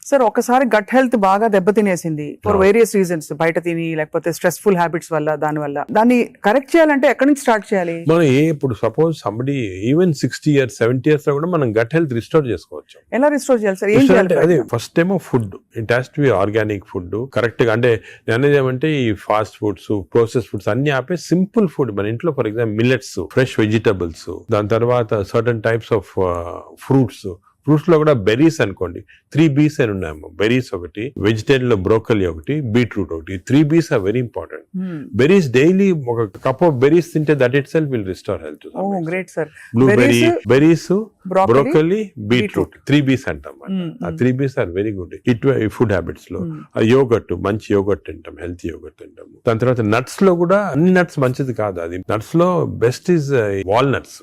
Sir ఒకసారి gut health బాగా దెబ్బతినేసింది for various reasons, బయట తిని లేకపోతే స్ట్రెస్ఫుల్ హ్యాబిట్స్ వల్ల, దాన్ని కరెక్ట్ చేయాలంటే ఎక్కడి నుంచి స్టార్ట్ చేయాలి? మనం ఇప్పుడు suppose somebody even 60 years 70 years లో కూడా మనం గట్ హెల్త్ రిస్టోర్ చేసుకోవచ్చు. ఎలా రిస్టోర్ చేయాలి సార్? ఏం చేయాలి? అదే ఫస్ట్ ఏమో food, it has to B organic food correct గా. అంటే అనేది ఏమంటే ఈ ఫాస్ట్ ఫుడ్స్, ప్రాసెస్ ఫుడ్స్ అన్ని ఆపే సింపుల్ ఫుడ్ మన ఇంట్లో, for example millets, fresh vegetables, దాని తర్వాత సర్టన్ టైప్స్ ఆఫ్ ఫ్రూట్స్ లో కూడా బెర్రీస్ అనుకోండి, 3 B's అని ఉన్నాయమ్మా. బెర్రీస్ ఒకటి, వెజిటేరియన్ లో బ్రోకలీ ఒకటి, బీట్రూట్ ఒకటి. 3 B's are very important. Berries daily ఒక కప్ ఆఫ్ బెర్రీస్ తింటే that itself will restore health. Great sir. Blueberry, berries, broccoli, beetroot, 3 B's అంటాం. ఆ 3 B's are very good food habits లో. Yogurt, మంచి yogurt తింటాం, healthy yogurt తింటాం. దాని తర్వాత నట్స్ లో కూడా అన్ని నట్స్ మంచిది కాదు. అది నట్స్ లో బెస్ట్ ఈజ్ వాల్నట్స్.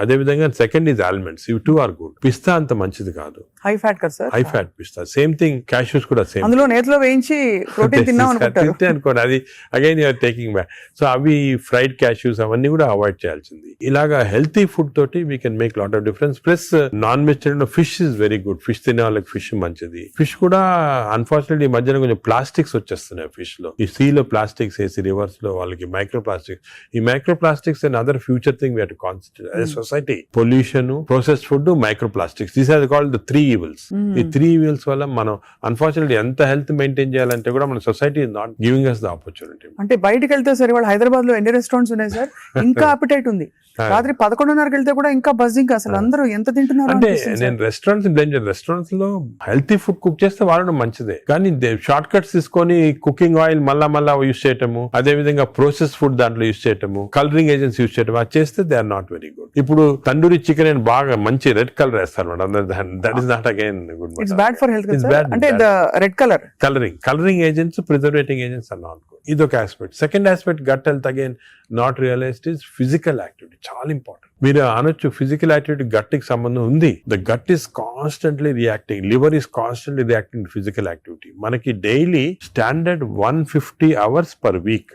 అదే విధంగా సెకండ్ ఈజ్ ఆల్మండ్స్. ఇవి 2 ఆర్ గుడ్. పిస్తా అంత మంచిది కాదు, హై ఫ్యాట్ కదా సార్. హై ఫ్యాట్ పిస్తా. సేమ్ థింగ్ క్యాష్యూస్ కూడా సేమ్. అందులో నేతిలో వేయించి ప్రోటీన్ తిన్నాం అనుకోండి, అది again you're taking back. So అవి ఫ్రైడ్ క్యాష్యూస్ అవన్నీ కూడా అవాయిడ్ చేయాల్సింది. ఇలాగా హెల్తీ ఫుడ్ తోటి we can make lot of difference. Plus non vegetarian fish is very good. Fish తినే వాళ్ళకి ఫిష్ మంచిది. ఫిష్ కూడా అన్ఫార్చునేట్లీ ఈ మధ్యన కొంచెం ప్లాస్టిక్స్ వచ్చేస్తున్నాయి ఫిష్ లో. ఈ సీలో ప్లాస్టిక్స్ వేసి రివర్స్ లో వాళ్ళకి మైక్రో ప్లాస్టిక్స్. ఈ microplastics and other future thing we have to concentrate as a society. Pollution, processed food, microplastics, these are called the 3 evils. ఈ 3 evils వల్ల మనం అన్ఫార్చునేట్లీ ఎంత హెల్త్ మెయింటైన్ చేయాలంటే కూడా మన society is not giving us the opportunity. అంటే బయటకు వెళ్తే సరే, వాళ్ళు హైదరాబాద్ లో ఎన్ని రెస్టారెంట్స్ ఉన్నాయి సార్, ఇంకా అపిటైట్ ఉంది. రాత్రి 11:30కి వెళ్తే కూడా ఇంకా బజ్జింగ్. అసలు అందరూ ఎంత తింటున్నారు అంటే నేను రెస్టారెంట్స్ లో హెల్తీ ఫుడ్ కుక్ చేస్తే వాడడం మంచిదే, కానీ షార్ట్ కట్స్ తీసుకొని కుకింగ్ ఆయిల్ మళ్ళా యూజ్ చేయటము, అదే విధంగా ప్రాసెస్ ఫుడ్ దాంట్లో యూజ్ చేయటము, కలరింగ్ ఏజెంట్స్ యూజ్ చేయటం, అది చేస్తే they are not very good. ఇప్పుడు తందూరి చికెన్ అని బాగా మంచి రెడ్ కలర్ వేస్తారు madam. That is not again good. It's bad for health. అంటే red colouring agents, preserving agents are not good. ఇదొక aspect. Second aspect gut health again not realised is physical activity. చాలా important. మీరు అనొచ్చు physical activity gut కి సంబంధం ఉంది. The gut is constantly reacting, liver is constantly reacting to physical activity. మనకి daily standard 150 hours per week,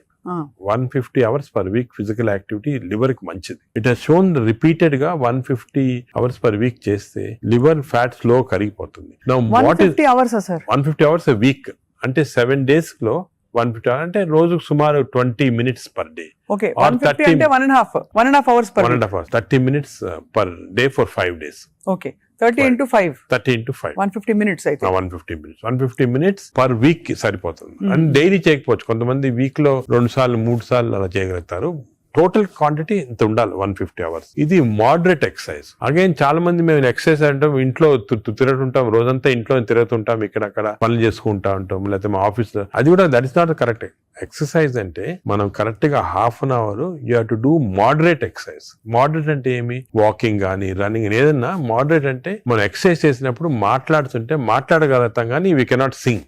150 hours per week physical activity liver కి మంచిది. It has shown repeated గా 150 hours per week చేస్తే liver fat slow కరిగిపోతుంది. 150 hours sir? 150 hours a week అంటే 7 days లో 150 hours అంటే రోజుకు సుమారు 20 minutes పర్ డే. ఓకే, 150 అంటే 1.5 hours per 1.5 hours, 30 minutes per day for 5 days. Okay, 30 into 5 150 minutes అయితే 150 minutes పర్ వీక్ సరిపోతుంది. అండ్ డైలీ చేయకపోవచ్చు, కొంతమంది వీక్ లో 2 సార్లు 3 సార్లు అలా చేయగలుగుతారు. టోటల్ క్వాంటిటీ ఇంత ఉండాలి 150 hours. ఇది మోడరేట్ ఎక్సర్సైజ్. అగైన్ చాలా మంది మేము ఎక్సర్సైజ్ అంటాం, ఇంట్లో తిరుగుతుంటాం, రోజంతా ఇంట్లో తిరుగుతుంటాం, ఇక్కడక్కడ పనులు చేసుకుంటా ఉంటాం, లేకపోతే మా ఆఫీస్ లో. అది కూడా that is not correct. Exercise అంటే మనం కరెక్ట్ గా ½ an hour you have to do moderate exercise. Moderate అంటే ఏమి? వాకింగ్ కానీ రన్నింగ్, ఏదన్నా మోడరేట్ అంటే మనం ఎక్సర్సైజ్ చేసినప్పుడు మాట్లాడుతుంటే మాట్లాడగలుగుతాం కానీ వీ కెనాట్ సింగ్.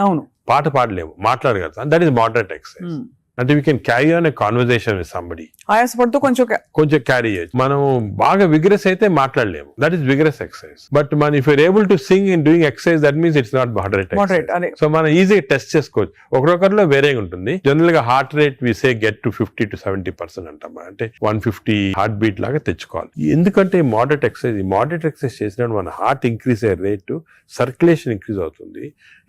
అవును, పాట పాడలేము, మాట్లాడగలుగుతాం. That is moderate exercise. అంటే we can carry on a conversation with somebody. ఆయాసపడుతూ కొంచెం క్యారీ చేయొచ్చు. మనం బాగా విగ్రెస్ అయితే మాట్లాడలేము, that is vigorous exercise. But మన if you're able to sing in doing exercise, that means it's not moderate. So మనం ఈజీగా టెస్ట్ చేసుకోవచ్చు. ఒకరొకరిలో వేరేగా ఉంటుంది. జనరల్ గా heart rate we say get to 50 to 70% అంటాం. అంటే 150 హార్ట్ బీట్ లాగా తెచ్చుకోవాలి. ఎందుకంటే మోడరేట్ ఎక్సర్సైజ్ చేసినప్పుడు మన హార్ట్ ఇంక్రీజ్ అయ్యే రేటు, సర్క్యులేషన్ ఇంక్రీజ్ అవుతుంది,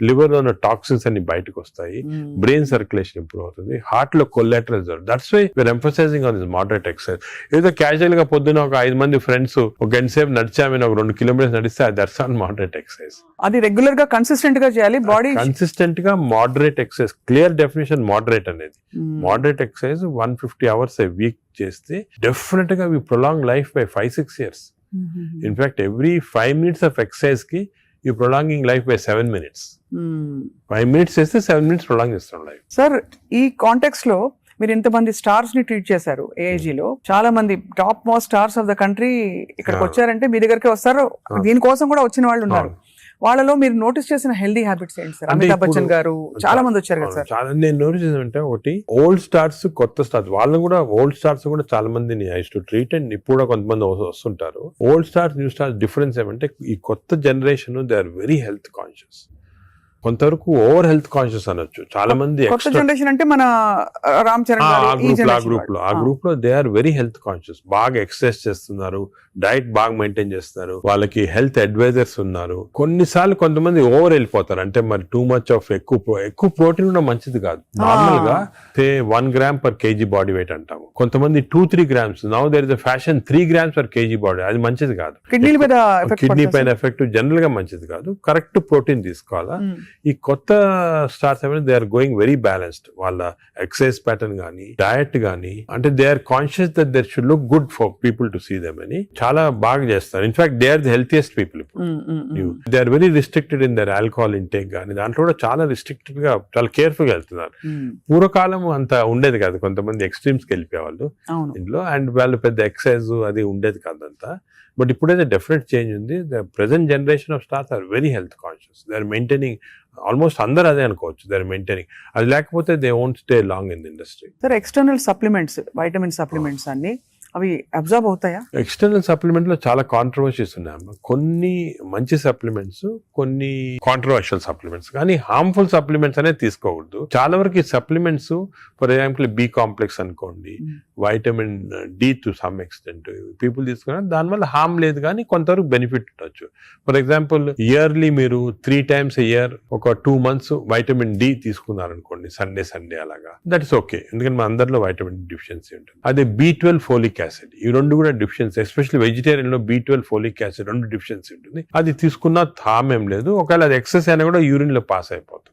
లివర్ లో ఉన్న టాక్సిన్స్ అన్ని బయటకు వస్తాయి, బ్రెయిన్ సర్క్యులేషన్ ఇంప్రూవ్ అవుతుంది, హార్ట్ లో collateral result. That's why we're emphasizing on this moderate exercise. ఏదో క్యాజువల్ గా పొద్దున ఒక 5 మంది ఫ్రెండ్స్ ఒక గంట సేపు నడిచామని ఒక 2 kilometers నడిస్తే దట్స్ నాట్ మోడరేట్ ఎక్సర్సైజ్. అది రెగ్యులర్ గా కన్సిస్టెంట్ గా చేయాలి. బాడీ కన్సిస్టెంట్ గా moderate exercise. Clear definition moderate అనేది. Moderate exercise 150 hours a week చేస్తే డెఫినెట్ గా we prolong life by 5-6 years. In fact every 5 minutes of exercise కి you prolonging life by 7 minutes. 5 minutes చేస్తే 7 minutes prolong చేస్తాం life. Sir, ఈ context లో మీరు ఇంతమంది స్టార్స్ ని ట్రీట్ చేశారు. AIG లో చాలా మంది top most stars of the country ఇక్కడికి వచ్చారంటే మీ దగ్గరికి వస్తారు. దీనికోసం కూడా వచ్చిన వాళ్ళు ఉన్నారు. వాళ్ళలో మీరు నోటీస్ చేసిన హెల్దీ హ్యాబిట్స్ ఏంటి సార్? అమితాబ్ బచ్చన్ గారు చాలా మంది వచ్చారు కదా సార్. చాలా నేను నోటీస్ చేసానంటే, ఒకటి ఓల్డ్ స్టార్స్, కొత్త స్టార్స్. వాళ్ళని కూడా ఓల్డ్ స్టార్స్ కూడా చాలా మందిని ఐ టు ట్రీట్. అండ్ ఇప్పుడు కూడా కొంతమంది వస్తుంటారు. Old stars, new stars difference ఏమంటే, ఈ కొత్త generation they are very health conscious. కొంతవరకు ఓవర్ హెల్త్ కాన్షియస్ అనొచ్చు. చాలా మంది కొత్త జనరేషన్ అంటే మన రామ్ చరణ్ గారు, ఈ generation ఆ గ్రూప్ లో they are very health conscious. బాగా ఎక్సర్సైజ్ చేస్తున్నారు, డైట్ బాగా మెయింటైన్ చేస్తున్నారు, వాళ్ళకి హెల్త్ అడ్వైజర్స్ ఉన్నారు. కొన్నిసార్లు కొంతమంది ఓవర్ వెళ్ళిపోతారు, అంటే మరి టూ మచ్ ఆఫ్ ఎక్కువ ప్రోటీన్ కూడా మంచిది కాదు. నార్మల్ గా 1 gram per kg body weight అంటాము, కొంతమంది 2-3 grams. Now there is a fashion 3 grams per kg body, అది మంచిది కాదు. కిడ్నీ పైన ఎఫెక్ట్ జనరల్ గా మంచిది కాదు. కరెక్ట్ ప్రోటీన్ తీసుకోవాలా. ఈ కొత్త స్టార్స్ ఏమైనా they are going very balanced. వాళ్ళ ఎక్సర్సైజ్ ప్యాటర్న్ గానీ డయట్ గానీ, అంటే they are conscious that their should look good for people to see them అని చాలా బాగా చేస్తారు. In fact they are the healthiest people ఇప్పుడు. They are very restricted in their alcohol intake గానీ, దాంట్లో కూడా చాలా రిస్ట్రిక్టెడ్ గా చాలా కేర్ఫుల్ గా వెళ్తున్నారు. పూర్వకాలం అంత ఉండేది కాదు, కొంతమంది ఎక్స్ట్రీమ్స్ కి వెళ్ళిపోయేవాళ్ళు ఇంట్లో, అండ్ వాళ్ళు పెద్ద ఎక్సర్సైజ్ అది ఉండేది కాదంతా. బట్ ఇప్పుడైతే డెఫినెట్ చేంజ్ ఉంది. The present generation of stars are very health conscious. They are maintaining, almost అందరూ అదే అనుకోవచ్చు, దే ఆర్ మెయింటైనింగ్. అది లేకపోతే they won't stay long in the industry. Sir, external supplements, vitamin supplements అన్ని అవి observe అవుతాయా? External supplement లో చాలా కాంట్రవర్సీస్ ఉన్నాయి. కొన్ని మంచి సప్లిమెంట్స్, కొన్ని కాంట్రవర్షియల్ సప్లిమెంట్స్, కానీ హార్మ్ఫుల్ సప్లిమెంట్స్ అనేది తీసుకోకూడదు. చాలా వరకు ఈ supplements, for example B complex అనుకోండి, vitamin D to some extent people తీసుకున్నా దానివల్ల హార్మ్ లేదు, కానీ కొంతవరకు బెనిఫిట్ ఉండొచ్చు. ఫర్ ఎగ్జాంపుల్ ఇయర్లీ మీరు 3 times a year ఒక 2 months వైటమిన్ డి తీసుకున్నారనుకోండి, సండే అలాగా, దట్ ఇస్ ఓకే. ఎందుకంటే మన అందరిలో వైటమిన్ డిఫిషియన్సీ ఉంటుంది. అదే B12 ఫోలిక్ యాసిడ్, ఈ రెండు కూడా డిఫిషియన్సీ, ఎస్పెషల్లీ వెజిటేరియన్ లో B12 ఫోలిక్ యాసిడ్ రెండు డిఫిషియన్సీ ఉంటుంది. అది తీసుకున్నా హార్మ్ ఏం లేదు. ఒకవేళ అది ఎక్సెస్ అయినా కూడా యూరిన్ లో పాస్ అయిపోతుంది.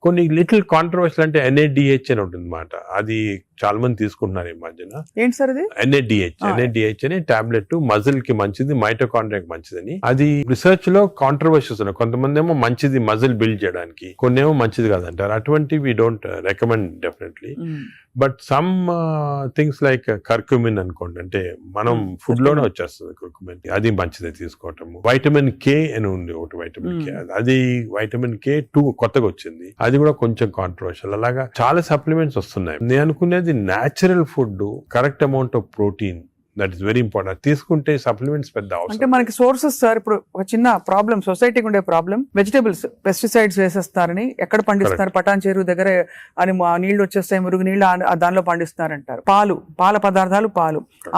కొన్ని లిటిల్ కాంట్రవర్షియల్ అంటే NADH అని ఉంటుంది అన్నమాట. అది చాలా మంది తీసుకుంటున్నారు ఈ మధ్యన. ఏంటి సార్ అది? NADH అని టాబ్లెట్, మజిల్ కి మంచిది, మైటోకాండ్రియాకి మంచిదని. అది రిసర్చ్ లో కాంట్రవర్షియస్ ఉన్నాయి. కొంతమంది ఏమో మంచిది మజిల్ బిల్డ్ చేయడానికి, కొన్ని ఏమో మంచిది కాదంటారు. అటువంటి we don't recommend definitely. But some things like curcumin అనుకోండి, అంటే మనం ఫుడ్ లోనే వచ్చేస్తుంది కర్క్యూమిన్, అది మంచిదే తీసుకోవటం. వైటమిన్ K అని ఉంది ఒకటి, వైటమిన్ K, అది వైటమిన్ K2 కొత్తగా వచ్చింది, అది కూడా కొంచెం కాంట్రవర్షియల్. అలాగా చాలా సప్లిమెంట్స్ వస్తున్నాయి. నేను అనుకునేది natural food, correct amount of protein, that is very important. తీసుకుంటే సప్లిమెంట్స్ పెద్ద అవసరం. అంటే మనకి సోర్సెస్ సార్, ఇప్పుడు ఒక చిన్న ప్రాబ్లం, సొసైటీకి ఉండే ప్రాబ్లం, వెజిటబుల్స్ పెస్టిసైడ్స్ వేసేస్తారని, ఎక్కడ పండిస్తున్నారు, పటాన్ చెరువు దగ్గర అని నీళ్లు వచ్చేస్తాయి, మురుగు నీళ్లు దానిలో పండిస్తున్నారంటారు. పాల పదార్థాలు,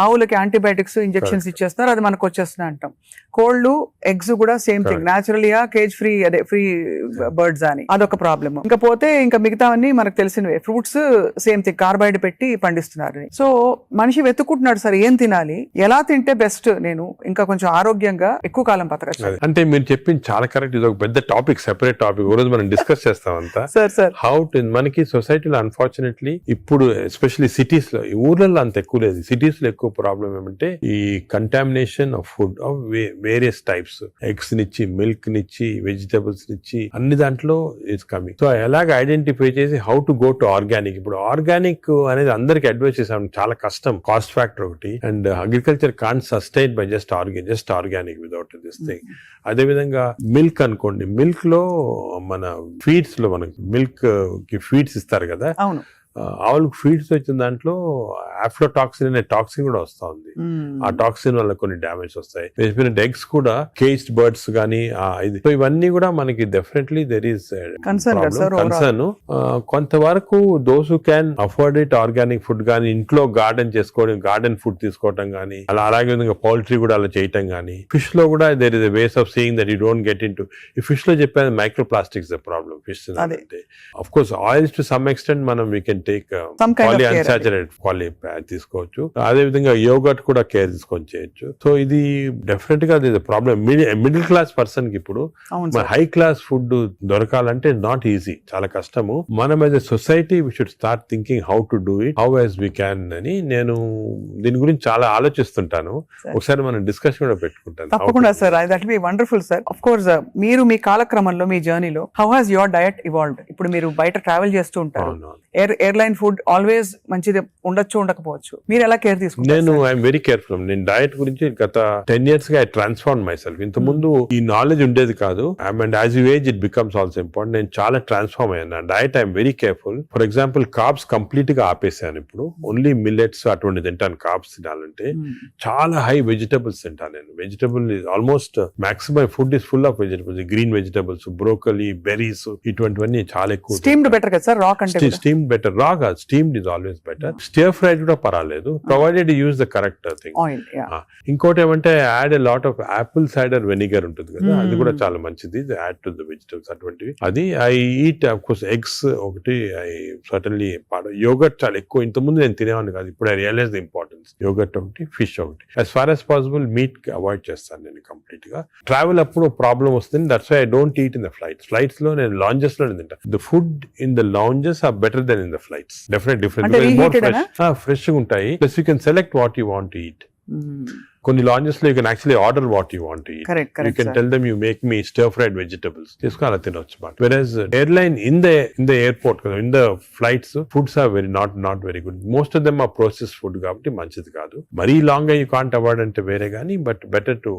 ఆవులకి యాంటీబయాటిక్స్ ఇంజెక్షన్స్ ఇచ్చేస్తారు, అది మనకు వచ్చేస్తున్నాయి అంటాం. కోళ్లు, ఎగ్స్ కూడా సేమ్ థింగ్, న్యాచురల్గా కేజ్ ఫ్రీ, అదే ఫ్రీ బర్డ్స్ అని, అదొక ప్రాబ్లమ్. ఇంకా పోతే ఇంకా మిగతావన్నీ మనకు తెలిసినవే. ఫ్రూట్స్ సేమ్ థింగ్, కార్బైడ్ పెట్టి పండిస్తున్నారు. సో మనిషి వెతుక్కుంటున్నాడు సార్, ఏం తినాలి, ఎలా తింటే బెస్ట్, నేను ఇంకా కొంచెం ఆరోగ్యంగా ఎక్కువ కాలం బతకచ్చు. అంటే మీరు చెప్పింది చాలా కరెక్ట్. ఇది ఒక పెద్ద టాపిక్, సెపరేట్ టాపిక్, రోజు మనం డిస్కస్ చేస్తాం అంతా. హౌ టు, మనకి సొసైటీలో అన్ఫార్చునేట్లీ ఇప్పుడు ఎస్పెషల్లీ సిటీస్ లో, ఊర్లలో అంత ఎక్కువ లేదు, సిటీస్ లో ఎక్కువ ప్రాబ్లం ఏమంటే ఈ contamination of food of various types, eggs నిచ్చి, మిల్క్ నిచ్చి, వెజిటబుల్స్ నిచ్చి, అన్ని దాంట్లో ఇట్స్ కమింగ్. సో ఎలాగ ఐడెంటిఫై చేసి how to go to organic. ఇప్పుడు ఆర్గానిక్ అనేది అందరికి అడ్వైస్ చేసాం, చాలా కష్టం, కాస్ట్ ఫ్యాక్టర్ ఒకటి, and agriculture can't sustain by just organic without this thing. అదే విధంగా మిల్క్ అనుకోండి, మిల్క్ లో మన ఫీడ్స్ లో మనకి మిల్క్ కి ఫీడ్స్ ఇస్తారు కదా, ఆవులకు ఫీడ్స్ వచ్చిన దాంట్లో ఆఫ్లోటాక్సిన్ అనే టాక్సిన్ కూడా వస్తా ఉంది. ఆ టాక్సిన్ వల్ల కొన్ని డ్యామేజ్ వస్తాయి. ఎగ్స్ కూడా కేజ్డ్ బర్డ్స్ గానీ, సో ఇవన్నీ కూడా మనకి డెఫినెట్లీ దెర్ ఈస్ కన్సర్న్. కొంతవరకు those who can afford it, organic food గానీ, ఇంట్లో గార్డెన్ చేసుకోవడం, గార్డెన్ ఫుడ్ తీసుకోవటం గానీ, అలాగే విధంగా పౌల్ట్రీ కూడా అలా చేయటం గానీ. ఫిష్ లో కూడా there is a ways of seeing that you don't get into. ఈ ఫిష్ లో చెప్పేది microplastics the problem. Fish అంటే of course oils to some extent మనం వీ కెన్ టేక్ పాలిఅన్సాచురేటెడ్ తీసుకోవచ్చు. అదే విధంగా యోగర్ట్ కూడా కేర్ తీసుకొని చేయొచ్చు. సో ఇది డెఫినెట్ గా ప్రాబ్లం. మిడిల్ క్లాస్ పర్సన్ కి ఇప్పుడు హై క్లాస్ ఫుడ్ దొరకాలంటే నాట్ ఈజీ, చాలా కష్టము. మనం as a society we should start thinking how to do it, how as we can అని నేను దీని గురించి చాలా ఆలోచిస్తుంటాను. ఒకసారి మనం డిస్కషన్ కూడా పెట్టుకుంటాను. తప్పకుండా sir, that will be wonderful sir. Of course మీరు మీ కాలక్రమంలో, మీ జర్నీలో how has your diet evolved? ఇప్పుడు మీరు బయట ట్రావెల్ చేస్తూ ఉంటారు, ఎయిర్లైన్ ఫుడ్ ఆల్వేస్ మంచిది ఉండొచ్చు ఉండకపోవచ్చు, మీరు ఎలా కేర్ తీసుకుంటారు? నేను ఐఎమ్ వెరీ కేర్ఫుల్. నేను డయట్ గురించి గత 10 years గా ఐ ట్రాన్స్ఫార్మ్ మై సెల్ఫ్. ఇంత ముందు ఈ నాలెడ్జ్ ఉండేది కాదు. And as you age it becomes also important. నేను చాలా ట్రాన్స్ఫార్మ్ అయ్యాను. Diet I'm very careful. For example carbs complete గా ఆపేసాను. ఇప్పుడు ఓన్లీ మిల్లెట్స్ అటువంటి తింటాను. కార్బ్స్ తినాలంటే చాలా హై వెజిటబుల్స్ తింటాను నేను. Vegetable almost maximum food is full of vegetables. Green vegetables, broccoli, berries ఇటువంటివన్నీ చాలా ఎక్కువ. స్టీమ్డ్ బెటర్ కదా సార్, రా కంటే స్టీమ్ బెటర్. రా కాదు, steamed is always better. Stir fried కూడా పర్వాలేదు, provided use the correct thing. Oil. ఇంకోటి ఏమంటే add a lot of Apple cider vinegar ఉంటుంది కదా, అది కూడా చాలా మంచిది. యాడ్ టు ద వెజిటబుల్స్ అటువంటివి. అది I eat of course eggs ఒకటి. ఐ సర్టన్లీ యోగర్ట్ చాలా ఎక్కువ. ఇంతకుముందు నేను తినేవాడిని కాదు, ఇప్పుడు I realise the importance. Yogurt ఒకటి, ఫిష్ ఒకటి. As far as possible meat avoid చేస్తాను నేను కంప్లీట్ గా. ట్రావెల్ అప్పుడు ప్రాబ్లం వస్తుంది. That's why I don't eat in the flights లో నేను లాంజెస్ లో తింటా. The food in the lounges are better than in the flights. Definite fresh గా ఉంటాయి. Plus you can select what you want to eat. కొన్ని lounges లో you can actually order what you want to eat. You can tell them you make me stir fried vegetables తీసుకుని అలా తినొచ్చు. Versus airline in the airport కదా, in the flights foods are very not very good. Most of them are process food కాబట్టి మంచిది కాదు. మరీ long గా you can't avoid అంటే వేరే కానీ, but better to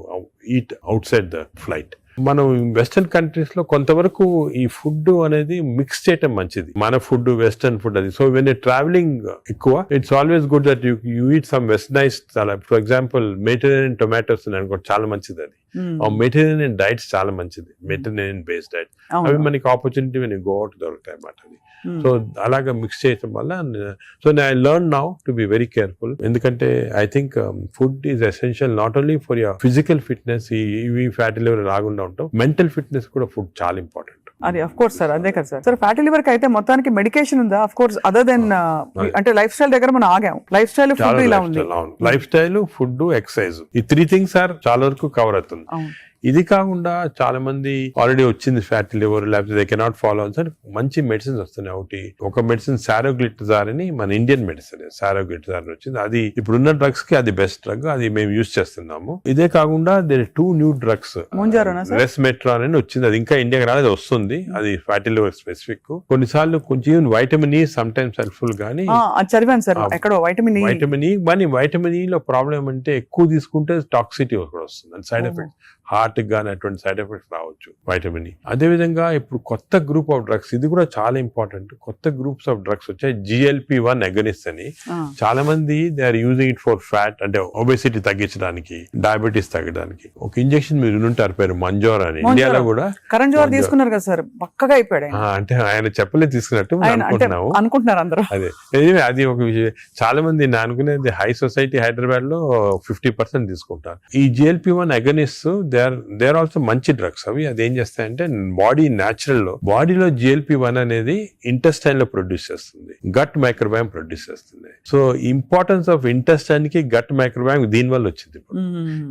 eat out side the flight. మనం వెస్టర్న్ కంట్రీస్ లో కొంతవరకు ఈ ఫుడ్ అనేది మిక్స్ చేయటం మంచిది. మన ఫుడ్ వెస్టర్న్ ఫుడ్ అది. సో వెన్ ట్రావెలింగ్ ఎక్కువ, it's always good that you eat some westernise. చాలా ఫర్ ఎగ్జాంపుల్ మెడిటరేనియన్ టొమాటోస్ అనుకో, చాలా మంచిది అది. మెడిటరేనియన్ డైట్స్ చాలా మంచిది. మెడిటరేనియన్ బేస్డ్ డైట్ అవి మనకి ఆపర్చునిటీ మనకి గో అవుట్ దొరుకుతాయి అన్నమాట. అది సో అలాగా మిక్స్ చేయటం వల్ల. So I learn now to be very careful. ఎందుకంటే I think food is essential not only for your physical fitness, ఈ ఫ్యాటీ లివర్ రాకుండా ఉంటాం, మెంటల్ ఫిట్నెస్ కూడా ఫుడ్ చాలా ఇంపార్టెంట్. అది అఫ్ కోర్స్ సార్, అదే కదా సార్. సార్ ఫ్యాటీ లివర్ కి అయితే మొత్తానికి మెడికేషన్ ఉందా? అఫ్ కోర్స్ అదర్ దెన్ అంటే లైఫ్ స్టైల్ దగ్గర మనం ఆగాము. లైఫ్ స్టైల్, ఫుడ్ ఇలా ఉంది. లైఫ్ స్టైల్, ఫుడ్, ఎక్సర్సైజ్, ఈ 3 things ఆర్ చాలా వరకు కవర్ అవుతుంది. ఇది కాకుండా చాలా మంది ఆల్రెడీ వచ్చింది ఫ్యాటీ లివర్, లేకపోతే దే కెనాట్ ఫాలో అని మంచి మెడిసిన్స్ వస్తున్నాయి. ఒక మెడిసిన్ సారోగ్లిటజార్ అని, మన ఇండియన్ మెడిసిన్ సారోగ్లిటజార్ వచ్చింది. అది ఇప్పుడున్న డ్రగ్స్ కి అది బెస్ట్ డ్రగ్. అది మేము యూజ్ చేస్తున్నాము. ఇదే కాకుండా దేర్ 2 new drugs, రెస్మెట్రాన్ అని వచ్చింది. అది ఇంకా ఇండియాకి రాలేదు, వస్తుంది. అది ఫ్యాటీ లివర్ స్పెసిఫిక్. కొన్నిసార్లు కొంచెం vitamin E some times helpful గానీ, చదివాను సార్ ఎక్కడో వైటమిన్ ఈ లో ప్రాబ్లం అంటే ఎక్కువ తీసుకుంటే టాక్సిటీ కూడా వస్తుంది. సైడ్ ఎఫెక్ట్స్ హార్ట్ గానీ అటువంటి సైడ్ ఎఫెక్ట్స్ రావచ్చు వైటమిన్ ఈ. అదేవిధంగా ఇప్పుడు కొత్త గ్రూప్ ఆఫ్ డ్రగ్స్, ఇది కూడా చాలా ఇంపార్టెంట్. కొత్త గ్రూప్స్ ఆఫ్ డ్రగ్స్ వచ్చాయి. GLP-1 అగనిస్ట్ అని. చాలా మంది they are using it for fat, అంటే ఒబెసిటీ తగ్గించడానికి, డయాబెటీస్ తగ్గడానికి. ఒక ఇంజెక్షన్ మీరు ఉంటారు పేరు మంజోర్ అని. ఇండియాలో కూడా కరణ్ జోహర్ తీసుకున్నారు కదా సార్, పక్కగా అయిపోయాడు. అంటే ఆయన చెప్పలే తీసుకున్నట్టు అనుకుంటున్నారు అందరూ. అదే అది ఒక విషయం. చాలా మంది నేను అనుకునేది హై సొసైటీ హైదరాబాద్ లో 50% తీసుకుంటారు. ఈ GLP-1 agonist they are also మంచి డ్రగ్స్. అవి అది ఏం చేస్తాయంటే బాడీ న్యాచురల్ లో, బాడీలో GLP-1 అనేది ఇంటెస్టైన్ లో ప్రొడ్యూస్ చేస్తుంది, గట్ మైక్రోబయామ్ ప్రొడ్యూస్ చేస్తుంది. సో ఇంపార్టెన్స్ ఆఫ్ ఇంటెస్టైన్ కి గట్ మైక్రోబయామ్ దీని వల్ల వచ్చింది.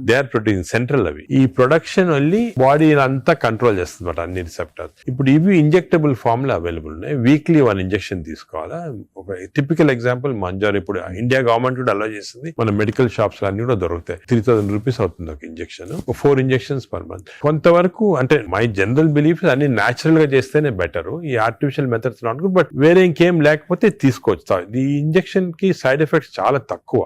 They are producing central. అవి ఈ ప్రొడక్షన్ వెళ్ళి బాడీ అంతా కంట్రోల్ చేస్తుంది అన్ని రిసెప్టర్స్. ఇప్పుడు ఇవి ఇంజెక్టబుల్ ఫామ్ లో అవైలబుల్ ఉన్నాయి. వీక్లీ 1 ఇంజెక్షన్ తీసుకోవాలా. ఒక టిపికల్ ఎగ్జాంపుల్ మంజార్. ఇప్పుడు ఇండియా గవర్నమెంట్ కూడా అలో చేస్తుంది. మన మెడికల్ షాప్స్ లో అన్ని కూడా దొరుకుతాయి. 3000 రూపీస్ అవుతుంది ఒక ఇంజెక్షన్. 4 injections per month. కొంతవరకు అంటే మై జనరల్ బిలీఫ్ అన్ని న్యాచురల్ గా చేస్తేనే బెటర్. ఈ artificial methods not good. But వేరే ఇంకేం లేకపోతే తీసుకోవచ్చు. ఈ ఇంజెక్షన్ కి సైడ్ ఎఫెక్ట్స్ చాలా తక్కువ.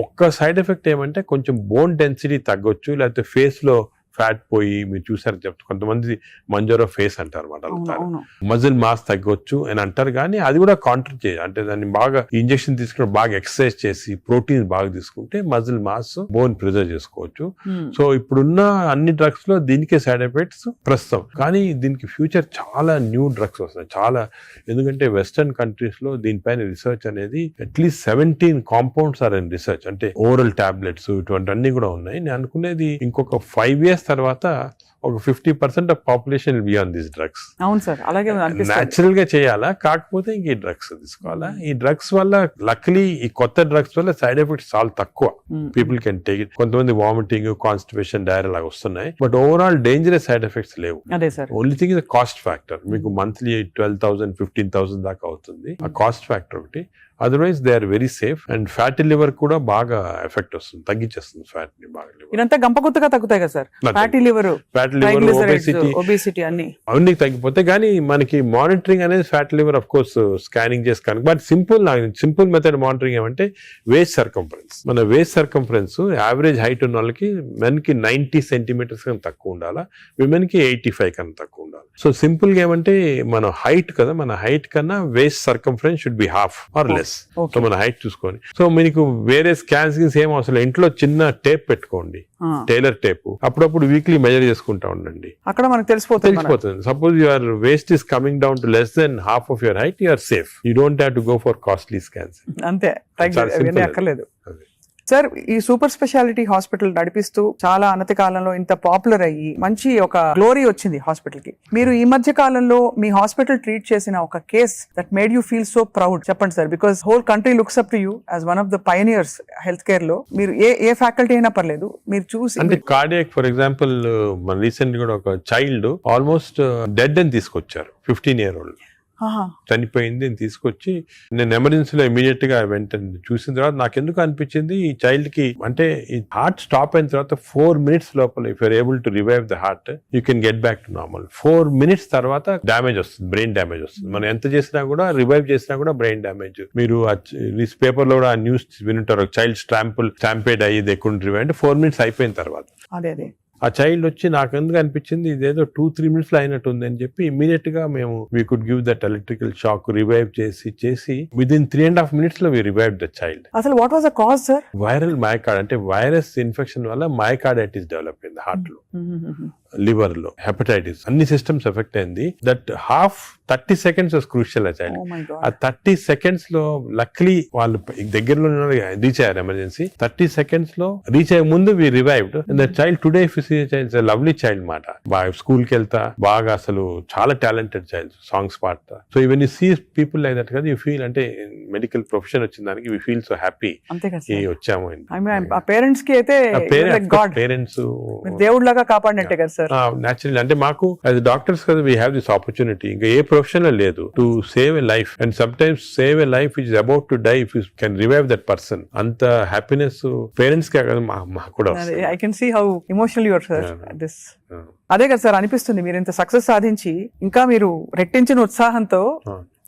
ఒక్క సైడ్ ఎఫెక్ట్ ఏమంటే కొంచెం బోన్ డెన్సిటీ తగ్గొచ్చు, లేకపోతే ఫేస్ లో ఫ్యాట్ పోయి, మీరు చూసారు చెప్తారు కొంతమంది మంజోరో ఫేస్ అంటారు అన్నమాట. మజిల్ మాస్ తగ్గొచ్చు అని అంటారు, కానీ అది కూడా కాంట్రీ చేయాలి. అంటే దాన్ని బాగా ఇంజెక్షన్ తీసుకుని బాగా ఎక్సర్సైజ్ చేసి ప్రోటీన్ బాగా తీసుకుంటే మజిల్ మాస్, బోన్ ప్రిజర్వ్ చేసుకోవచ్చు. సో ఇప్పుడున్న అన్ని డ్రగ్స్ లో దీనికే సైడ్ ఎఫెక్ట్స్ ప్రస్తుతం. కానీ దీనికి ఫ్యూచర్ చాలా న్యూ డ్రగ్స్ వస్తాయి చాలా. ఎందుకంటే వెస్టర్న్ కంట్రీస్ లో దీనిపైన రీసెర్చ్ అనేది at least 17 compounds are in research. అంటే ఓరల్ టాబ్లెట్స్ ఇటువంటి అన్ని కూడా ఉన్నాయి. నేను అనుకునేది ఇంకొక 5 years తర్వాత ఒక 50% of population will be on this drugs. అవును సార్, అలాగే న్యాచురల్ గా చేయాలా, కాకపోతే ఇంక ఈ డ్రగ్స్ తీసుకోవాలా. ఈ డ్రగ్స్ వల్ల లక్లీ ఈ కొత్త డ్రగ్స్ వల్ల సైడ్ ఎఫెక్ట్స్ చాలా తక్కువ. People can take it. కొంతమంది వామిటింగ్, కాన్స్టిపేషన్, డైరియా లాగా వస్తున్నాయి. But overall dangerous side effects లేవు. Only thing is cost factor. మీకు మంత్లీ 12,000 15,000 దాకా అవుతుంది. ఆ కాస్ట్ ఫ్యాక్టర్ ఒకటి. Otherwise they are very safe. And fatty liver కూడా బాగా ఎఫెక్ట్ వస్తుంది, తగ్గించేస్తుంది ఫ్యాట్ ని బాగా. ఇదంతా గంపగుత్తగా తగ్గుతాయి కదా సార్, ఫ్యాటీ లివర్, ఒబేసిటీ అన్ని తగ్గిపోతాయి. కానీ మనకి మానిటరింగ్ అనేది fatty liver of course scanning చేసి కనుక, బట్ సింపుల్ మెథడ్ మానిటరింగ్ ఏమంటే వేస్ట్ సర్కంఫరెన్స్. మన వేస్ట్ సర్కంఫరెన్స్ యావరేజ్ హైట్ ఉన్న వాళ్ళకి మెన్ కి 90 సెంటీమీటర్స్ కన్నా తక్కువ ఉండాలా, విమెన్ కి 85 కన్నా తక్కువ ఉండాలి. సో సింపుల్ గా ఏమంటే మన హైట్ కదా, మన హైట్ కన్నా waist circumference should be half or less. So మన హైట్ చూసుకొని, సో మీకు వేరే స్కాన్స్ ఏం అవసరం, ఇంట్లో చిన్న టేప్ పెట్టుకోండి, టైలర్ టేప్, అప్పుడప్పుడు వీక్లీ మెజర్ చేసుకుంటా ఉండండి, అక్కడ మనకు తెలిసిపోతుంది. Suppose your waist is coming down to less than half of your height, you are safe. You don't have to go for costly scans. అంతే, అక్కర్లేదు. సార్, ఈ సూపర్ స్పెషాలిటీ హాస్పిటల్ నడిపిస్తూ చాలా అనతి కాలంలో ఇంత పాపులర్ అయ్యి మంచి ఒక గ్లోరీ వచ్చింది హాస్పిటల్ కి. మీరు ఈ మధ్య కాలంలో మీ హాస్పిటల్ ట్రీట్ చేసిన ఒక case that made you feel so proud చెప్పండి sir, because whole country looks up to you as one of the pioneers health care లో. మీరు ఏ ఫ్యాకల్టీ అయినా పర్లేదు, మీరు చూసి. అంటే కార్డియాక్ ఫర్ ఎగ్జాంపుల్, మన రీసెంట్ కూడా ఒక చైల్డ్ ఆల్మోస్ట్ డెడ్ అని తీసుకొచ్చారు, 15-year-old చనిపోయింది అని తీసుకొచ్చి, నేను ఎమర్జెన్సీలో ఇమీడియట్ గా వెంటనే చూసిన తర్వాత నాకు ఎందుకు అనిపించింది, ఈ చైల్డ్ కి అంటే ఈ హార్ట్ స్టాప్ అయిన తర్వాత 4 minutes లోపల if you're able to revive the heart, you can get back to normal. 4 minutes తర్వాత డ్యామేజ్ వస్తుంది, బ్రెయిన్ డ్యామేజ్ వస్తుంది. మనం ఎంత చేసినా కూడా, రివైవ్ చేసినా కూడా బ్రెయిన్ డ్యామేజ్. మీరు పేపర్ లో కూడా ఆ న్యూస్ వినుంటారు, చైల్డ్ స్టాంపేడ్ అయ్యి దే కుడెంట్ రివైవ్ అంటే 4 minutes అయిపోయిన తర్వాత. అదే ఆ చైల్డ్ వచ్చి నాకు ఎందుకు అనిపించింది ఇదేదో 2-3 minutes లో అయినట్టు ఉంది అని చెప్పి ఇమీడియట్ గా మేము we could give that electrical shock, revive చేసి విదిన్ 3.5 minutes లో వి రివైవ్ ద చైల్డ్. అసలు what was the cause sir? Viral myocard, అంటే వైరస్ ఇన్ఫెక్షన్ వల్ల మయోకార్డైటిస్ డెవలప్ అయింది హార్ట్ లో, లివర్ లో, హెపటైటిస్, అన్ని సిస్టమ్స్ ఎఫెక్ట్ అయింది. దట్ 30 seconds వాస్ క్రూషియల్ ఆ చైల్డ్. ఆ 30 seconds లో లక్లీ వాళ్ళు దగ్గరలో రీచ్ అయ్యారు ఎమర్జెన్సీ. 30 seconds లో రీచ్ అయ్యే ముందు we revived. That child today if you see child lovely child మాట, బాగా స్కూల్ కి వెళ్తా, బాగా అసలు చాలా టాలెంటెడ్ చైల్డ్, సాంగ్స్ పాడతా. So even you see people like that కదా, యూ ఫీల్ అంటే మెడికల్ ప్రొఫెషన్ వచ్చిన దానికి వి ఫీల్ సో హ్యాపీ వచ్చాము. పేరెంట్స్ కి అయితే పేరెంట్స్ దేవుడిలాగా కాపాడినట్టే కదా సార్. Naturally, అంటే మాకు యాజ్ డాక్టర్స్ కదా వీ హ్యావ్ దిస్ ఆపర్చునిటీ. ఇంకా ఏ ప్రొఫెషన్ లో లేదు to save a life, and sometimes save a life which is about to die if you can revive that person. అంత happiness parents కే కదా మాకు కూడా. I can see how emotional you are sir this. అదే కదా sir అనిపిస్తుంది, మీరు ఇంత సక్సెస్ సాధించి ఇంకా మీరు రెట్టించిన ఉత్సాహంతో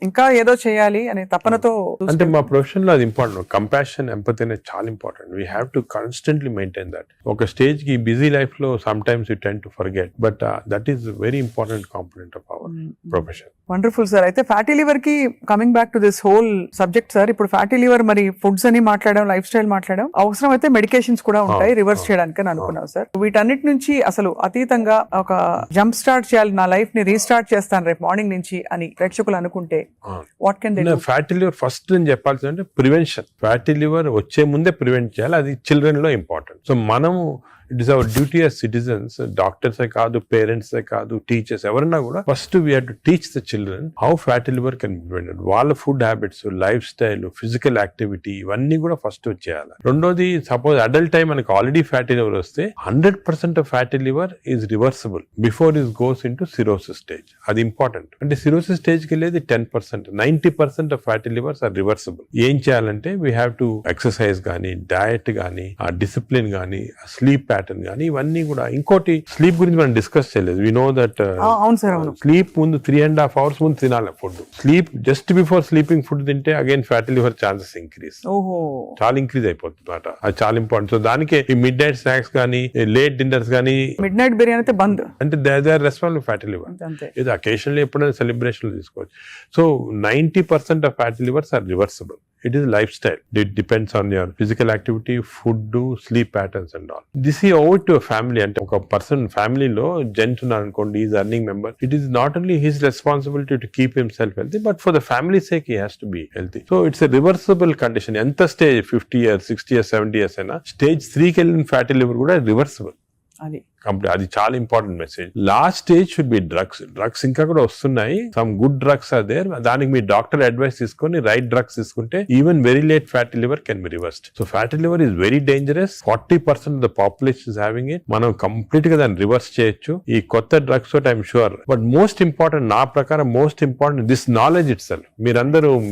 ఇంకా ఏదో చేయాలి అనే తపనతో. అంటే మా ప్రొఫెషన్ లో అది ఇంపార్టెంట్, కంపాషన్, ఎంపతి అనేది చాలా important. We have to constantly maintain that. ఒక స్టేజ్ కి బిజీ లైఫ్ లో some times you tend to forget, but that is very important component of our profession. Wonderful sir. అయితే fatty liver కి coming back to this whole subject sir, ఇప్పుడు fatty liver మరి foods అని మాట్లాడడం, life style మాట్లాడడం, అవసరం అయితే medications కూడా ఉంటాయి రివర్స్ చేయడానికి అని అనుకున్నాం సార్. వీటన్నిటి నుంచి అసలు అతీతంగా ఒక జంప్ స్టార్ట్ చేయాలి, నా లైఫ్ ని రీస్టార్ట్ చేస్తాను రేపు మార్నింగ్ నుంచి అని ప్రేక్షకులు అనుకుంటే what can they do? Fatty liver first నేను చెప్పాల్సింది అంటే ప్రివెన్షన్. ఫ్యాటీ లివర్ వచ్చే ముందే ప్రివెంట్ చేయాలి, అది చిల్డ్రన్ లో ఇంపార్టెంట్. సో మనము it is our duty as citizens, డాక్టర్సే కాదు, పేరెంట్సే కాదు, టీచర్స్ ఎవరన్నా కూడా first we have to teach the children how fatty liver can be prevented. వాళ్ళ food habits, life style, physical activity ఇవన్నీ కూడా ఫస్ట్ వచ్చేయాలి. రెండోది, సపోజ్ అడల్ట్ టైం మనకి ఆల్రెడీ ఫ్యాటీ లివర్ వస్తే 100% of fatty liver is reversible before is goes into cirrhosis stage. అది important. అంటే cirrhosis stage కి వెళ్ళేది 10%, 90% of fatty livers are reversible. ఏం చేయాలంటే వీ హ్యావ్ టు ఎక్సర్సైజ్ కానీ, డయట్ కానీ, ఆ డిసిప్లిన్ కానీ, స్లీప్ ప్యాటర్న్ కానీ, ఇవన్నీ కూడా. ఇంకోటి, స్లీప్ గురించి మనం డిస్కస్ చేయలేదు. వి నో దట్ స్లీప్ ముందు 3.5 hours ముందు తినాలి food. Sleep just before sleeping food తింటే again fatty liver chances increase, చాలా ఇంక్రీజ్ అయిపోతుంది అన్నమాట. అది చాలా ఇంపార్టెంట్. సో దానికి ఈ మిడ్ నైట్ స్నాక్స్ కానీ, లేట్ డిన్నర్స్ కానీ, మిడ్ నైట్ బిర్యానీ అయితే బంద్, అంటే they are responsible fatty liver. ఇది అకేషన్లీ ఎప్పుడైనా సెలబ్రేషన్ తీసుకోవచ్చు. So 90% of fatty livers are reversible. It is lifestyle. It depends on your physical activity, food, sleep patterns and all. This is over to a family. And a person family lo gent unnarukondi, is earning member. It is not only his responsibility to keep himself healthy, but for the family's sake he has to be healthy. So it's a reversible condition. Enta stage 50 years, 60 years, 70 years aina stage 3 ki ellin fatty liver kuda reversible. అది complete, అది చాలా important message. Last stage should be drugs ఇంకా కూడా వస్తున్నాయి, some good drugs are there. దానికి మీ doctor advice తీసుకొని right drugs తీసుకుంటే even very late fatty liver can be reversed. So fatty liver is very dangerous. 40% of the population is having it. మనం complete గా దాన్ని రివర్స్ చేయొచ్చు ఈ కొత్త డ్రగ్స్ తోటి, I'm sure. But most important, నా ప్రకారం most important this knowledge itself.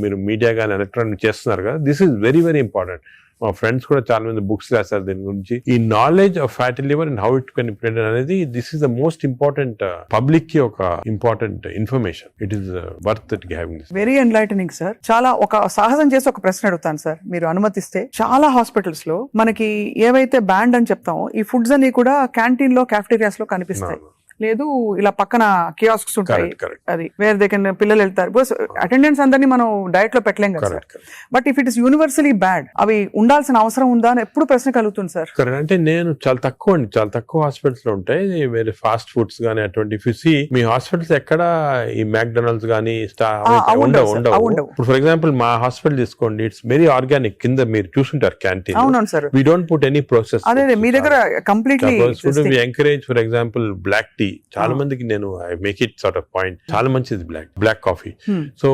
మీరు మీడియా కానీ ఎలక్ట్రానిక్ చేస్తున్నారు కదా, this is very very important. మా ఫ్రెండ్స్ కూడా చాలా మంది బుక్స్ రాశారు దీని గురించి. ఈ knowledge of fatty liver and how it can implement అనేది, this is the most important public కి ఒక important information. It is worth it having this. Very enlightening sir. చాలా ఒక సాహసం చేసి ఒక ప్రశ్న అడుగుతాను సార్, మీరు అనుమతిస్తే. చాలా హాస్పిటల్స్ లో మనకి ఏవైతే బ్యాండ్ అని చెప్తామో ఈ ఫుడ్స్ అన్ని కూడా క్యాంటీన్ లో, క్యాఫ్టేరియాస్ లో కనిపిస్తాయి. లేదు ఇలా పక్కన కియాస్క్స్ ఉంటాయి, అది వేర్ దే కెన్, పిల్లలు వెళ్తారు. బికాస్ అటెండెన్స్ అందరినీ మనం డైట్ లో పెట్టలేం కదా sir. But if it is universally bad, అవి ఉండాల్సిన అవసరం ఉందా అని ఎప్పుడు ప్రశ్న కలుగుతుంది సార్. అంటే నేను చాలా తక్కువ హాస్పిటల్స్ లో ఉంటాయి వేరే ఫాస్ట్ ఫుడ్స్ గానీ అటువంటి. మీ హాస్పిటల్స్ ఎక్కడ ఈ మ్యాక్డొనాల్డ్స్ గానీ ఉండవు. ఇప్పుడు ఫర్ ఎగ్జాంపుల్ మా హాస్పిటల్ తీసుకోండి, ఇట్స్ వెరీ ఆర్గానిక్. కింద మీరు చూసుంటారు క్యాంటీన్. అవును sir. We don't put any process. అదే మీ దగ్గర completely encourage. For example black tea, చాలా మందికి నేను I make it sort of point, చాలా మంచిది black coffee. So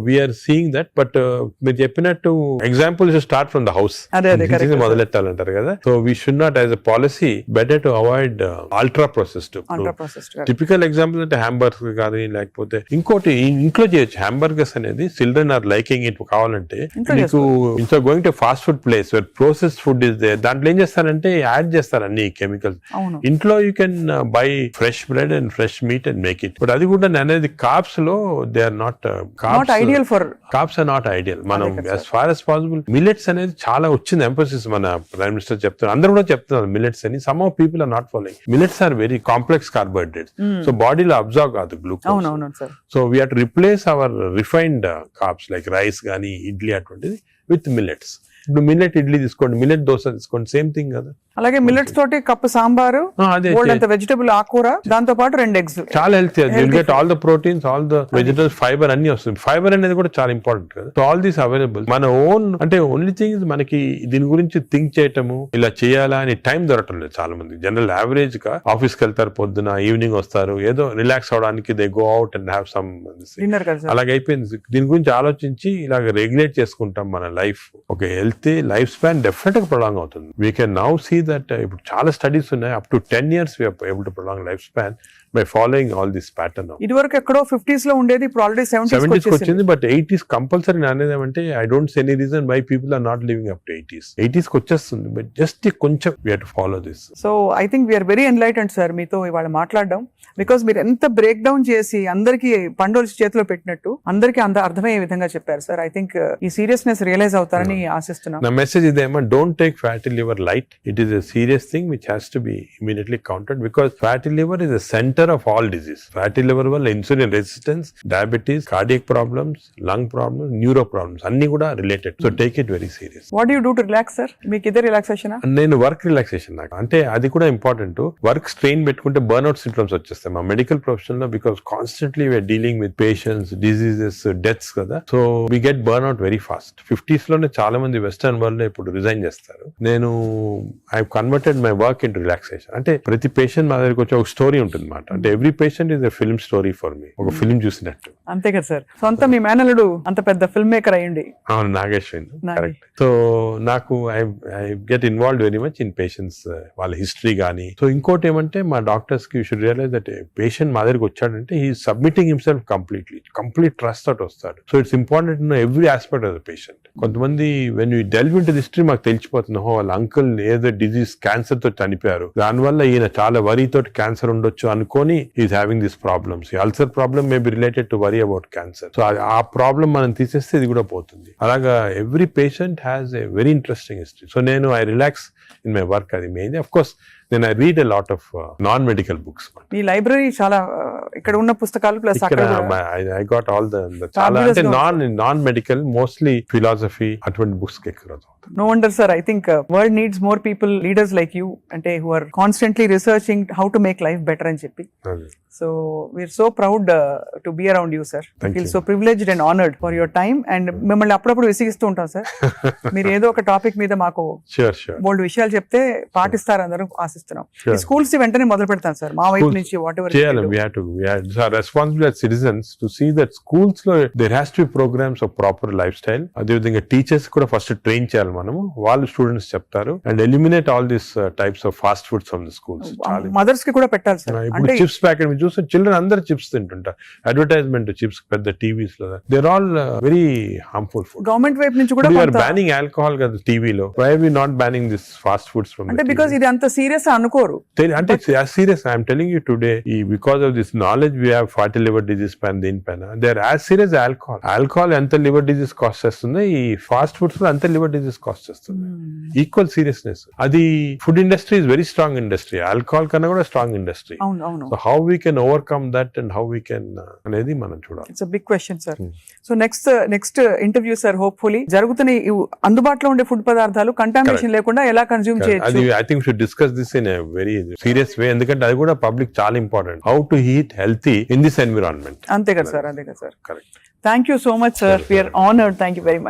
we are seeing that. But మీరు చెప్పినట్టు example start from the house మొదలెట్టాలంటారు కదా. So we should not, as a policy, better to avoid ultra processed. Typical example అంటే hamburger కానీ, లేకపోతే ఇంకోటి ఇంట్లో చేయొచ్చు. హ్యాంబర్గర్స్ అనేది చిల్డ్రన్ ఆర్ లైకింగ్ ఇట్. కావాలంటే మీకు ఇంట్లో going to fast food place where processed food is there, దాంట్లో ఏం చేస్తారంటే యాడ్ చేస్తారు అన్ని కెమికల్స్. ఇంట్లో you can buy fresh bread and fresh meat and make it. But అది కూడా అనేది కార్బ్స్ లో they are not ideal for carbs are not ideal. మనం as far as possible millets అనేది చాలా వచ్చింది ఎంఫోసిస్. మన ప్రైమ్ మినిస్టర్ చెప్తున్నారు, అందరూ కూడా చెప్తున్నారు మిల్లెట్స్ అని. Some of people are not following. Millets are very complex carbohydrates. So బాడీలో అబ్జర్వ్ కాదు glucose. So we have to replace our refined carbs like rice కానీ ఇడ్లీ అటువంటిది విత్ మిల్లెట్స్. ఇప్పుడు మిల్లెట్ ఇడ్లీ తీసుకోండి, మిల్లెట్ దోశ తీసుకోండి, సేమ్ థింగ్ కదా. అలాగే మిల్లెట్స్ తోటి కప్పు సాంబారు, వెజిటబుల్ ఆకుకూర, దాంతో పాటు 2 eggs, చాలా healthy. You'll get all the proteins, all the vegetables, fibre అన్ని వస్తుంది. ఫైబర్ అనేది కూడా చాలా ఇంపార్టెంట్ కదా. So all these available. మన ఓన్ అంటే ఓన్లీ థింగ్ మనకి దీని గురించి థింక్ చేయటము, ఇలా చేయాలా అని టైం దొరకటం లేదు చాలా మంది. జనరల్ యావరేజ్ గా ఆఫీస్ కి వెళ్తారు, పొద్దున ఈవినింగ్ వస్తారు, ఏదో రిలాక్స్ అవడానికి they go out and have some dinner. అలాగే అయిపోయింది. దీని గురించి ఆలోచించి ఇలాగ రెగ్యులేట్ చేసుకుంటాం మన లైఫ్. ఒక హెల్తీ లైఫ్ స్పాన్ డెఫినెట్ గా ప్రొలాంగ్ అవుతుంది. We can now see that ఇప్పుడు చాలా స్టడీస్ ఉన్నాయి, up to 10 years we are able to prolong life span by following all this pattern. ఇది వరకు ఎక్కడో 50s లో ఉండేది, ఇప్పుడు ఆల్రెడీ 70s కి వచ్చింది. బట్ 80s కంపల్సరీ అనేది ఏమంటే I don't see any reason why people are not living up to 80s కి వచ్చేస్తుంది. బట్ జస్ట్ కొంచెం we have to follow this. So I think we're very enlightened sir మీతో ఇవాళ మాట్లాడడం. బికాస్ మీరు ఎంత బ్రేక్ డౌన్ చేసి అందరికి పండుగ చేతిలో పెట్టినట్టు అందరికి అర్థమయ్యే విధంగా చెప్పారు సార్. ఐ థింక్ ఈ సీరియస్నెస్ రియలైజ్ అవుతారని ఆశిస్తున్నాను. నా మెసేజ్ ఇదేమో, don't take fatty liver light. It is a serious thing which has to be immediately counted, because fatty liver is the centre of all disease. Fatty liver వల్ల insulin resistance, diabetes, cardiac problems, lung problems, neuro problems అన్ని కూడా related. So take it very serious. What you do to relax sir? మీకు ఇదే relaxation? నేను work relaxation. నాకు అంటే అది కూడా ఇంపార్టెంట్. వర్క్ స్ట్రెయిన్ పెట్టుకుంటే బర్న్అవుట్ సింప్టమ్స్ వచ్చేస్తాయి మా మెడికల్ ప్రొఫెషన్ లో, because constantly we are dealing with patients, diseases, deaths కదా. So we get burnout very fast. 50s లోనే చాలా మంది వెస్టర్న్ వరల్డ్ లో ఇప్పుడు రిజైన్ చేస్తారు. నేను I converted my work into relaxation. అంటే ప్రతి పేషెంట్ మా దగ్గరికి వచ్చి ఒక స్టోరీ ఉంటుంది అన్నమాట. అంటే every patient is a film story for me. ఒక ఫిల్మ్ చూసినట్టు. అంతే కదా సార్. సొంత మీ మేనల్లుడు అంత పెద్ద ఫిల్మ్ మేకర్ అయ్యండి. అవును, నాగేశ్వరి. కరెక్ట్. సో నాకు I get involved very much in patients, వాళ్ళ హిస్టరీ కానీ. సో ఇంకోటి ఏమంటే మా డాక్టర్స్ కి you should realise that patient మా దగ్గరికి వచ్చాడంటే he submitting himself complete trust తోటి వస్తాడు. So it's important know every aspect of the patient. కొంతమంది when you delve into the history మాకు తెలిసిపోతుంది, వాళ్ళ అంకుల్ ఏదో డిజీజ్ క్యాన్సర్ తో చనిపోయారు, దానివల్ల ఈయన చాలా వరీ తోటి క్యాన్సర్ ఉండొచ్చు అనుకొని is having this problems. Ulcer problem may be related to worry about cancer. So ఆ ప్రాబ్లమ్ మనం తీసేస్తే ఇది కూడా పోతుంది. అలాగా every patient has a very interesting history. So నేను I relax in my work. అది main. Of course then I read a lot of non-medical books. మీ లైబ్రరీ చాలా ఇక్కడ ఉన్న పుస్తకాలు ప్లస్ అక్కడ I got all the చాలా అంటే non-medical, mostly philosophy అటువంటి బుక్స్ ఎక్కువ. No wonder, sir. I think world needs more people, leaders like you, ante who are constantly researching how to make life better అని చెప్పి. అదే. So we're so proud to be around you, sir. I Thank feel you. so privileged and honored for your time. And మిమ్మల్ని అప్పుడప్పుడు విసిగిస్తూ ఉంటాం sir. మీరు ఏదో ఒక topic మీద మాకు Sure. బోల్డ్ విషయాలు చెప్తే పాటిస్తారు అందరూ ఆశిస్తున్నాం. Sure. ఈ స్కూల్స్ వెంటనే మొదలు పెడతాం సార్ మా వైపు నుంచి వాట్ ఎవర్. చేయాలి. It's our responsibility as citizens to see that schools లో there has to be programs of proper lifestyle. అదేవిధంగా టీచర్స్ కూడా ఫస్ట్ ట్రైన్ చేయాలి మనము. వాళ్ళు స్టూడెంట్స్ చెప్తారు and eliminate all this types of fast foods from the schools. Mothers కి కూడా పెట్టాలి సార్. ఇప్పుడు అంటే చిప్స్ ప్యాకెట్ మీరు చూస్తే చిల్డ్రన్ అందరు చిప్స్ తింటుంటారు. అడ్వర్టైజ్మెంట్ చిప్స్ పెద్ద టీవీస్ లో there all very harmful food. Government వైపు నుంచి కూడా యూఆర్ బ్యానింగ్ ఆల్కహాల్ కదా టీవీలో. Why we not banning this fast foods from అంటే బికాస్ ఇది అంత సీరియస్ అనుకోరు. అంటే serious I'm telling you today because of this knowledge we have fatty liver disease పైన దీనిపైన they are as serious alcohol ఎంత లివర్ డిజీస్ కాస్ట్ చేస్తుంది, ఈ ఫాస్ట్ ఫుడ్స్ లో అంత లివర్ డిజీస్ కాస్ట్ చేస్తుంది. Equal seriousness. అది food industry is very strong industry. Alcohol కన్నా కూడా స్ట్రాంగ్ ఇండస్ట్రీ. అవును అవును. So how we can overcome that and how we can అనేది మనం చూడాలి. It's a big question sir. So next interview sir hopefully జరుగుతున్న ఈ అందుబాటులో ఉండే ఫుడ్ పదార్థాలు కంటామినేషన్ లేకుండా ఎలా కన్జ్యూమ్ అది చేయొచ్చు. I think should discuss this in a very serious way. ఎందుకంటే అది కూడా పబ్లిక్ చాలా important. How to eat healthy in this environment. అంతే కదా సార్, అంతే కదా sir. Correct. Thank you so much sir. We're honoured. Thank you very much.